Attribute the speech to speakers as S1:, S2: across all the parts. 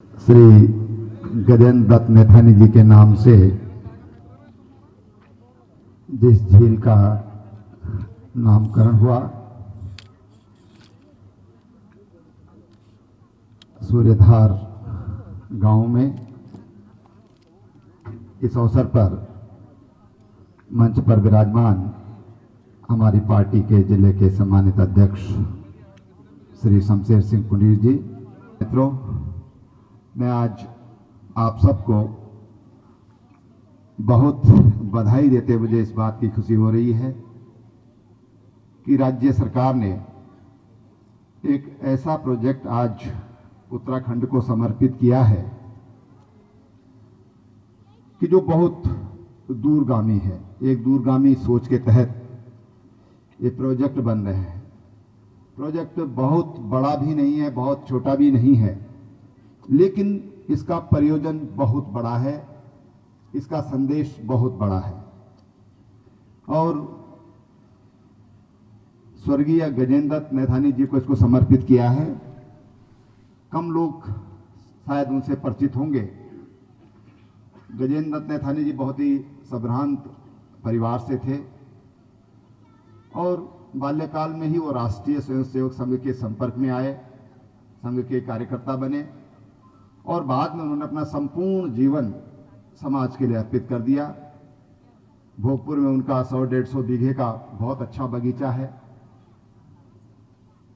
S1: श्री गजेंद्र दत्त नैथानी जी के नाम से जिस झील का नामकरण हुआ, सूर्यधार गांव में, इस अवसर पर मंच पर विराजमान हमारी पार्टी के जिले के सम्मानित अध्यक्ष श्री शमशेर सिंह पुनीर जी, मित्रों, मैं आज आप सबको बहुत बधाई देते मुझे इस बात की खुशी हो रही है कि राज्य सरकार ने एक ऐसा प्रोजेक्ट आज उत्तराखंड को समर्पित किया है कि जो बहुत दूरगामी है। एक दूरगामी सोच के तहत ये प्रोजेक्ट बन रहे हैं। प्रोजेक्ट बहुत बड़ा भी नहीं है, बहुत छोटा भी नहीं है, लेकिन इसका प्रयोजन बहुत बड़ा है, इसका संदेश बहुत बड़ा है। और स्वर्गीय गजेंद्र दत्त नैथानी जी को इसको समर्पित किया है। कम लोग शायद उनसे परिचित होंगे। गजेंद्र दत्त नैथानी जी बहुत ही संभ्रांत परिवार से थे और बाल्यकाल में ही वो राष्ट्रीय स्वयंसेवक संघ के संपर्क में आए, संघ के कार्यकर्ता बने और बाद में उन्होंने अपना संपूर्ण जीवन समाज के लिए अर्पित कर दिया। भोगपुर में उनका 100-150 बीघे का बहुत अच्छा बगीचा है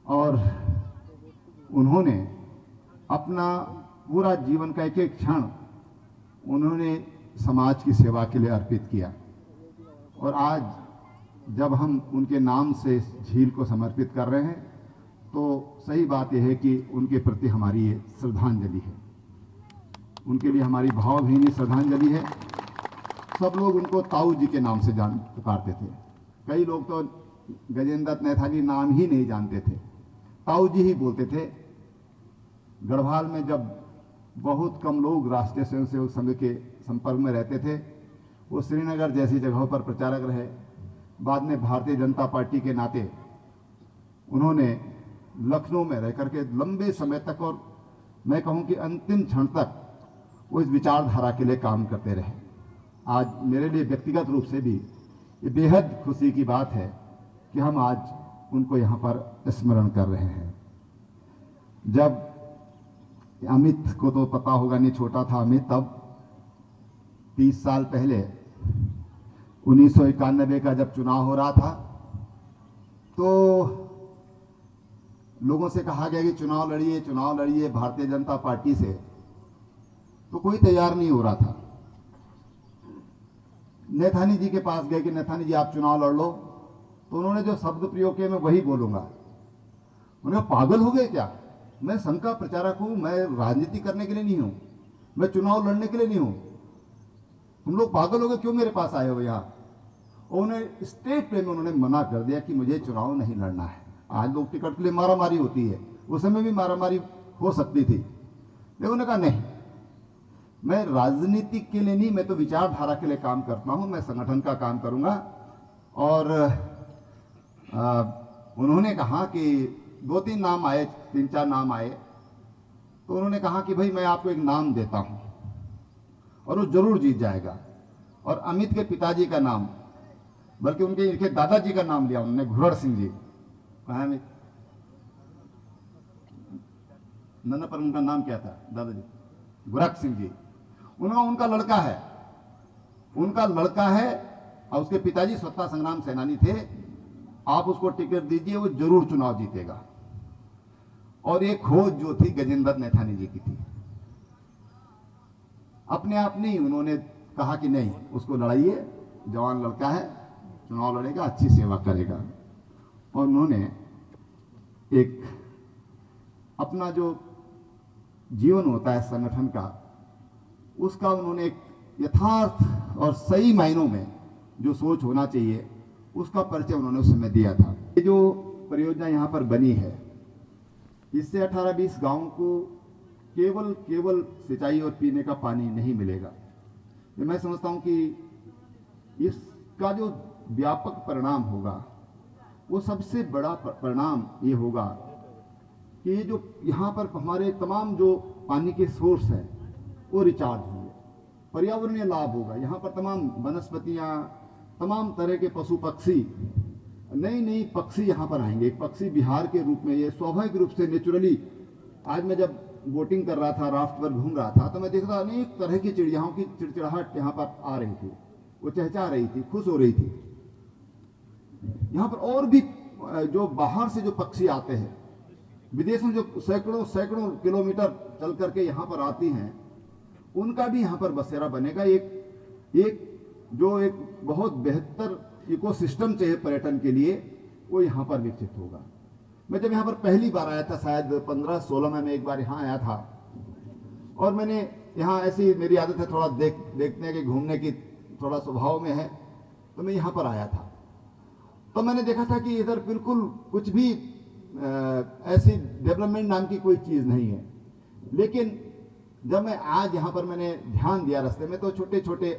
S1: और उन्होंने अपना पूरा जीवन का एक एक क्षण उन्होंने समाज की सेवा के लिए अर्पित किया। और आज जब हम उनके नाम से इस झील को समर्पित कर रहे हैं तो सही बात यह है कि उनके प्रति हमारी ये श्रद्धांजलि है, उनके लिए हमारी भावभीनी श्रद्धांजलि है। सब लोग उनको ताऊ जी के नाम से पुकारते थे। कई लोग तो गजेंद्र दत्त नैथानी नाम ही नहीं जानते थे, ताऊ जी ही बोलते थे। गढ़वाल में जब बहुत कम लोग राष्ट्रीय स्वयंसेवक संघ के संपर्क में रहते थे, वो श्रीनगर जैसी जगहों पर प्रचारक रहे। बाद में भारतीय जनता पार्टी के नाते उन्होंने लखनऊ में रह करके लंबे समय तक, और मैं कहूं कि अंतिम क्षण तक, वो इस विचारधारा के लिए काम करते रहे। आज मेरे लिए व्यक्तिगत रूप से भी ये बेहद खुशी की बात है कि हम आज उनको यहाँ पर स्मरण कर रहे हैं। जब अमित को तो पता होगा, नहीं छोटा था अमित, तब 30 साल पहले 1991 का जब चुनाव हो रहा था तो लोगों से कहा गया कि चुनाव लड़िए भारतीय जनता पार्टी से, तो कोई तैयार नहीं हो रहा था। नैथानी जी के पास गए कि नैथानी जी आप चुनाव लड़ लो, तो उन्होंने जो शब्द प्रयोग किए मैं वही बोलूंगा। उन्हें पागल हो गए क्या? मैं संघ का प्रचारक हूं, मैं राजनीति करने के लिए नहीं हूं, मैं चुनाव लड़ने के लिए नहीं हूं। तुम लोग पागल हो गए, क्यों मेरे पास आए हो यहाँ? और उन्हें स्टेट पे में उन्होंने मना कर दिया कि मुझे चुनाव नहीं लड़ना है। आज लोग टिकट के लिए मारामारी होती है, उस समय भी मारामारी हो सकती थी, लेकिन उन्होंने कहा नहीं, मैं राजनीति के लिए नहीं, मैं तो विचारधारा के लिए काम करता हूं, मैं संगठन का काम करूंगा। और उन्होंने कहा कि 2-3 नाम आए, 3-4 नाम आए, तो उन्होंने कहा कि भाई मैं आपको एक नाम देता हूं और वो जरूर जीत जाएगा। और अमित के पिताजी का नाम, बल्कि उनके दादाजी का नाम लिया उन्होंने, घुरड़ सिंह जी। कहा अमित नन्ना, पर उनका नाम क्या था दादाजी? गुरक सिंह जी। उनका लड़का है, और उसके पिताजी स्वतंत्रता संग्राम सेनानी थे। आप उसको टिकट दीजिए, वो जरूर चुनाव जीतेगा। और ये खोज जो थी गजेंद्र दत्त नैथानी जी की थी। अपने आप नहीं, उन्होंने कहा कि नहीं, उसको लड़ाइए, जवान लड़का है, चुनाव लड़ेगा, अच्छी सेवा करेगा। और उन्होंने एक अपना जो जीवन होता है संगठन का, उसका उन्होंने एक यथार्थ और सही मायनों में जो सोच होना चाहिए, उसका परिचय उन्होंने उस समय दिया था। ये जो परियोजना यहाँ पर बनी है, इससे 18-20 गांवों को केवल सिंचाई और पीने का पानी नहीं मिलेगा। तो मैं समझता हूं कि इसका जो व्यापक परिणाम होगा, वो सबसे बड़ा परिणाम ये होगा कि ये जो यहाँ पर हमारे तमाम जो पानी के सोर्स है वो रिचार्ज होंगे, पर्यावरणीय लाभ होगा। यहाँ पर तमाम वनस्पतियाँ, तमाम तरह के पशु पक्षी, नई नई पक्षी यहाँ पर आएंगे। एक पक्षी बिहार के रूप में ये स्वाभाविक रूप से नेचुरली, आज मैं जब बोटिंग कर रहा था, राफ्ट पर घूम रहा था, तो मैं देख रहा था अनेक तरह की चिड़ियाओं की चिड़चिड़ाहट यहाँ पर आ रही थी, वो चहचहा रही थी, खुश हो रही थी। यहाँ पर और भी जो बाहर से जो पक्षी आते हैं, विदेश में जो सैकड़ों सैकड़ों किलोमीटर चल करके यहाँ पर आती हैं, उनका भी यहाँ पर बसेरा बनेगा। एक बहुत बेहतर इकोसिस्टम चाहिए पर्यटन के लिए, वो यहाँ पर विकसित होगा। मैं जब यहाँ पर पहली बार आया था, शायद 15-16 में मैं एक बार यहाँ आया था, और मैंने यहाँ ऐसी, मेरी आदत है थोड़ा देखने की, घूमने की थोड़ा स्वभाव में है, तो मैं यहाँ पर आया था। तो मैंने देखा था कि इधर बिल्कुल कुछ भी ऐसी डेवलपमेंट नाम की कोई चीज़ नहीं है। लेकिन जब मैं आज यहाँ पर मैंने ध्यान दिया रास्ते में, तो छोटे छोटे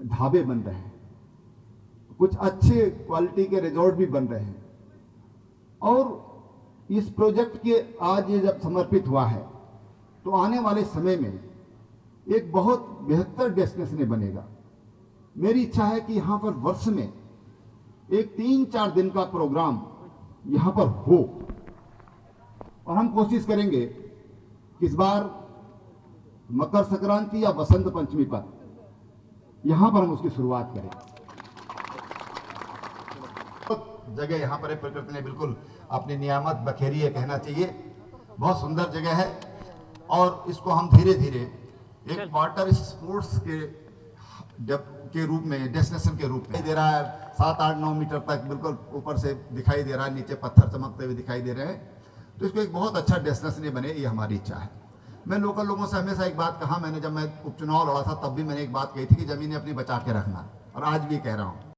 S1: ढाबे बन रहे हैं, कुछ अच्छे क्वालिटी के रिजॉर्ट भी बन रहे हैं। और इस प्रोजेक्ट के आज ये जब समर्पित हुआ है, तो आने वाले समय में एक बहुत बेहतर डेस्टिनेशन बनेगा। मेरी इच्छा है कि यहाँ पर वर्ष में एक 3-4 दिन का प्रोग्राम यहाँ पर हो, और हम कोशिश करेंगे कि इस बार मकर संक्रांति या बसंत पंचमी पर यहाँ पर हम उसकी शुरुआत करें। जगह यहाँ पर प्रकृति ने बिल्कुल अपनी नियामत बखेरी है, कहना चाहिए। बहुत सुंदर जगह है, और इसको हम धीरे धीरे एक वाटर स्पोर्ट्स के रूप में, डेस्टिनेशन के रूप में दे रहा है। 7-8-9 मीटर तक बिल्कुल ऊपर से दिखाई दे रहा है, नीचे पत्थर चमकते हुए दिखाई दे रहे हैं। तो इसको एक बहुत अच्छा डेस्टिनेशन बने, ये हमारी इच्छा है। मैं लोकल लोगों से हमेशा एक बात कहा, मैंने जब मैं उपचुनाव लड़ा था तब भी मैंने एक बात कही थी कि जमीनें अपनी बचा के रखना, और आज भी कह रहा हूँ।